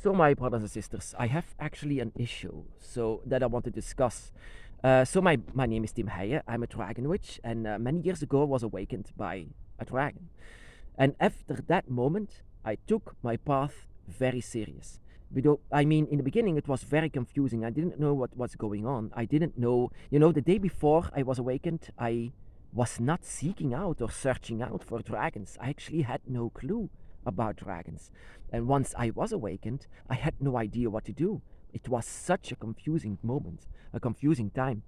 So, my brothers and sisters, I have actually an issue that I want to discuss. My name is Tim Heijen. I'm a dragon witch, and many years ago I was awakened by a dragon. And after that moment, I took my path very serious. In the beginning it was very confusing. I didn't know what was going on. I didn't know, the day before I was awakened, I was not seeking out or searching out for dragons. I actually had no clue about dragons. And once I was awakened, I had no idea what to do. It was such a confusing moment, a confusing time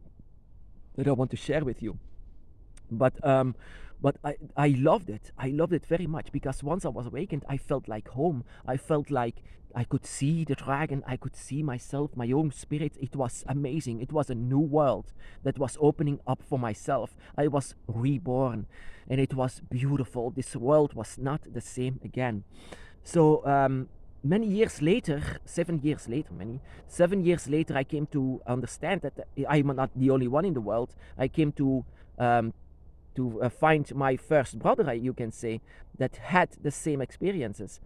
that I want to share with you. But I loved it. I loved it very much because once I was awakened, I felt like home. I felt like I could see the dragon. I could see myself, my own spirit. It was amazing. It was a new world that was opening up for myself. I was reborn, and it was beautiful. This world was not the same again. So many years later, 7 years later, 7 years later, I came to understand that I'm not the only one in the world. I came to find my first brother, you can say, that had the same experiences,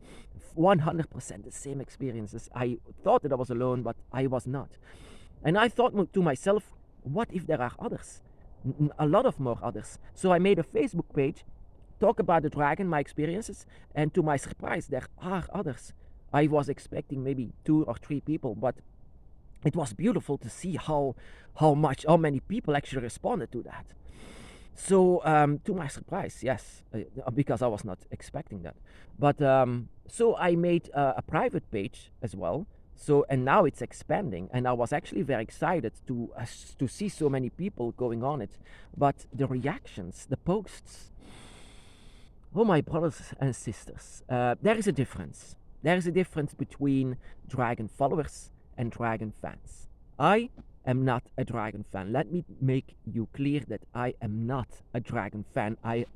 100% the same experiences. I thought that I was alone, but I was not. And I thought to myself, what if there are others? A lot of more others. So I made a Facebook page, talk about the dragon, my experiences, and to my surprise, there are others. I was expecting maybe 2 or 3 people, but it was beautiful to see how many people actually responded to that. So to my surprise, yes, because I was not expecting that. But so I made a private page as well. So and now it's expanding, and I was actually very excited to see so many people going on it. But the reactions, the posts, oh my brothers and sisters, there is a difference. There is a difference between dragon followers and dragon fans. I am not a dragon fan. Let me make you clear that I am not a dragon fan. I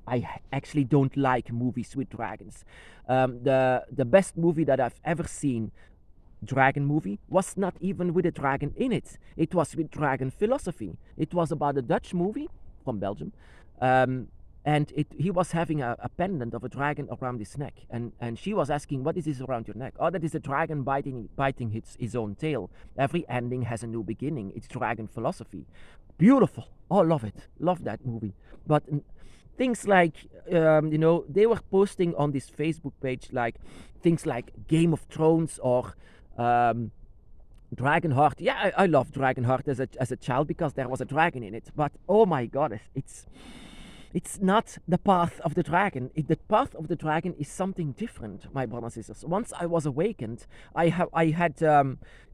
actually don't like movies with dragons. The best movie that I've ever seen, dragon movie, was not even with a dragon in it. It was with dragon philosophy. It was about a Dutch movie from Belgium. And he was having a pendant of a dragon around his neck, and she was asking, what is this around your neck? Oh, that is a dragon biting his own tail. Every ending has a new beginning. It's dragon philosophy. Beautiful. Oh, love it. Love that movie. But things like, they were posting on this Facebook page like things like Game of Thrones or Dragonheart. Yeah, I love Dragonheart as a child because there was a dragon in it. But oh my God, it's not the path of the dragon. The path of the dragon is something different, my brothers and sisters. Once I was awakened, I had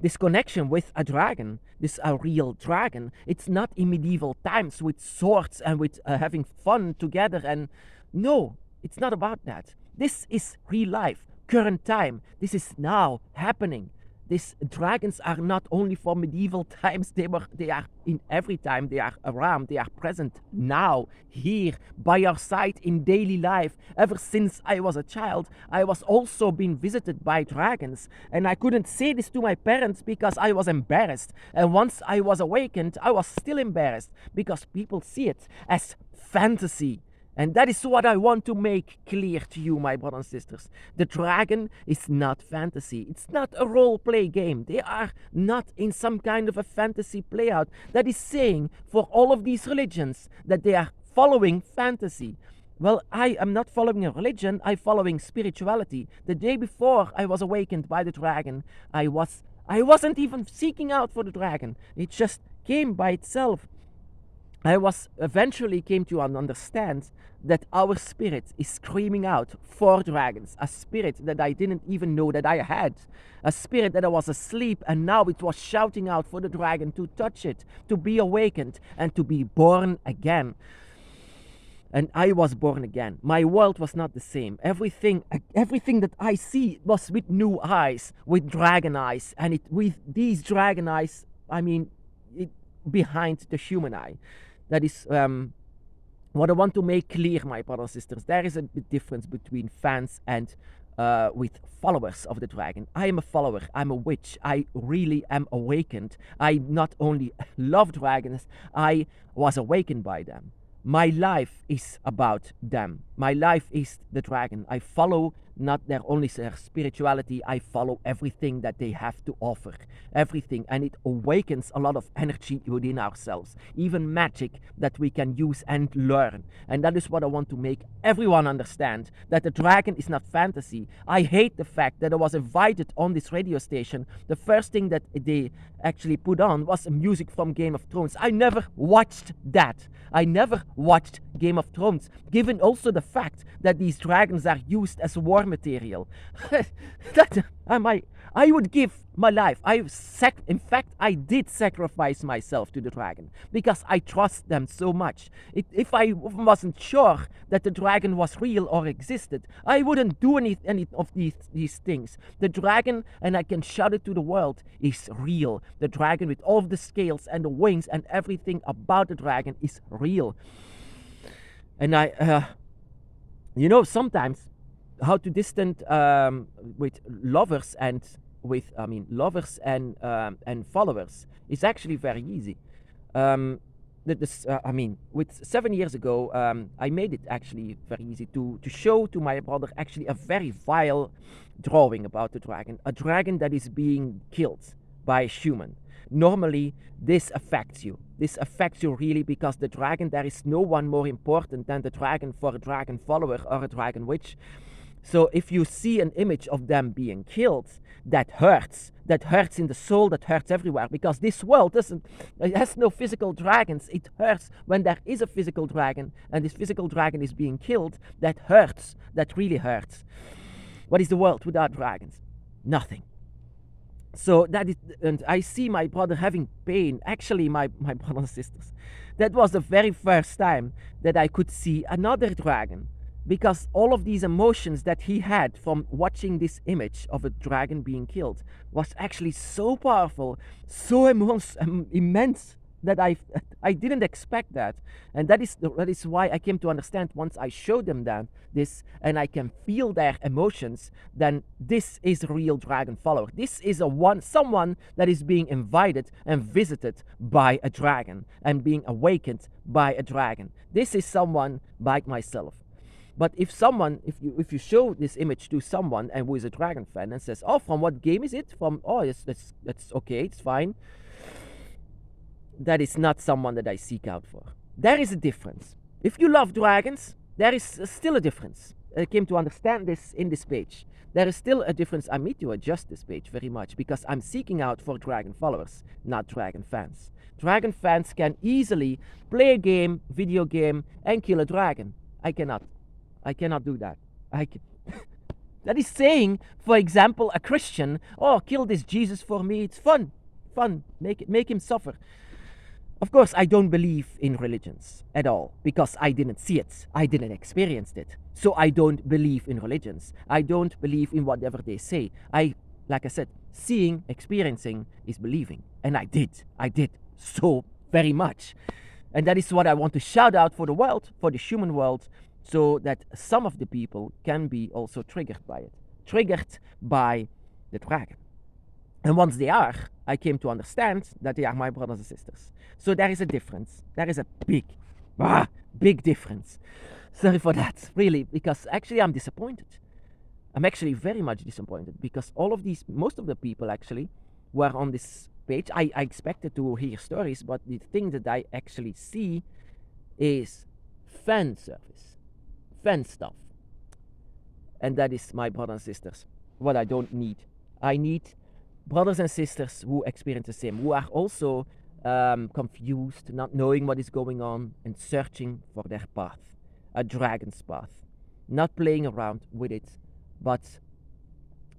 this connection with a dragon, a real dragon. It's not in medieval times with swords and with having fun together. And no, it's not about that. This is real life, current time. This is now happening. These dragons are not only for medieval times, they are in every time, they are around, they are present now, here, by our side in daily life. Ever since I was a child, I was also being visited by dragons, and I couldn't say this to my parents because I was embarrassed. And once I was awakened, I was still embarrassed because people see it as fantasy. And that is what I want to make clear to you, my brothers and sisters. The dragon is not fantasy. It's not a role-play game. They are not in some kind of a fantasy playout that is saying for all of these religions that they are following fantasy. Well, I am not following a religion. I'm following spirituality. The day before I was awakened by the dragon, I wasn't even seeking out for the dragon. It just came by itself. I eventually came to understand that our spirit is screaming out for dragons, a spirit that I didn't even know that I had, a spirit that I was asleep, and now it was shouting out for the dragon to touch it, to be awakened, and to be born again. And I was born again. My world was not the same. Everything that I see was with new eyes, with dragon eyes, and with these dragon eyes, behind the human eye. That is what I want to make clear, my brothers and sisters. There is a big difference between fans and with followers of the dragon. I am a follower. I'm a witch. I really am awakened. I not only love dragons, I was awakened by them. My life is about them. My life is the dragon. I follow not their only their spirituality. I follow everything that they have to offer, everything, and it awakens a lot of energy within ourselves, even magic that we can use and learn. And that is what I want to make everyone understand, that the dragon is not fantasy. I hate the fact that I was invited on this radio station. The first thing that they actually put on was music from Game of Thrones. I never watched that. I never watched Game of Thrones, given also the fact that these dragons are used as war material. I would give my life. In fact, I did sacrifice myself to the dragon because I trust them so much. If I wasn't sure that the dragon was real or existed, I wouldn't do any of these things. The dragon, and I can shout it to the world, is real. The dragon with all of the scales and the wings and everything about the dragon is real. And sometimes how to distant with lovers and followers is actually very easy. With 7 years ago, I made it actually very easy to show to my brother actually a very vile drawing about the dragon, a dragon that is being killed by a human. Normally, this affects you. This affects you really, because the dragon, there is no one more important than the dragon for a dragon follower or a dragon witch. So if you see an image of them being killed, that hurts in the soul, that hurts everywhere, because this world it has no physical dragons. It hurts when there is a physical dragon and this physical dragon is being killed. That hurts, that really hurts. What is the world without dragons? Nothing. So that is, and I see my brother having pain. Actually, my brothers and sisters, that was the very first time that I could see another dragon, because all of these emotions that he had from watching this image of a dragon being killed was actually so powerful, so immense, that I didn't expect that. And that is why I came to understand, once I showed them this and I can feel their emotions, then this is a real dragon follower. This is someone that is being invited and visited by a dragon and being awakened by a dragon. This is someone like myself. But if you show this image to someone and who is a dragon fan and says, "Oh, from what game is it?" That's okay, it's fine. That is not someone that I seek out for. There is a difference. If you love dragons, there is still a difference. I came to understand this in this page. There is still a difference. I need to adjust this page very much, because I'm seeking out for dragon followers, not dragon fans. Dragon fans can easily play a video game, and kill a dragon. I cannot do that. That is saying, for example, a Christian, "Oh, kill this Jesus for me. It's fun. Make him suffer." Of course, I don't believe in religions at all, because I didn't see it. I didn't experience it. So I don't believe in religions. I don't believe in whatever they say. Like I said, seeing, experiencing is believing. And I did so very much. And that is what I want to shout out for the world, for the human world, so that some of the people can be also triggered by it, triggered by the dragon. And once they are, I came to understand that they are my brothers and sisters. So there is a difference. There is a big difference. Sorry for that, really, because actually I'm disappointed. I'm actually very much disappointed, because most of the people actually were on this page. I expected to hear stories, but the thing that I actually see is fan service, fan stuff. And that is, my brothers and sisters, what I don't need. I need brothers and sisters who experience the same, who are also confused, not knowing what is going on, and searching for their path, a dragon's path, not playing around with it, but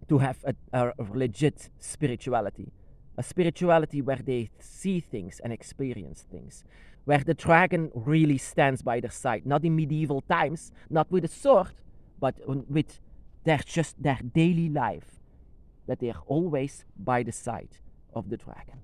to have a legit spirituality, a spirituality where they see things and experience things, where the dragon really stands by their side, not in medieval times, not with a sword, but with their daily life, that they are always by the side of the dragon.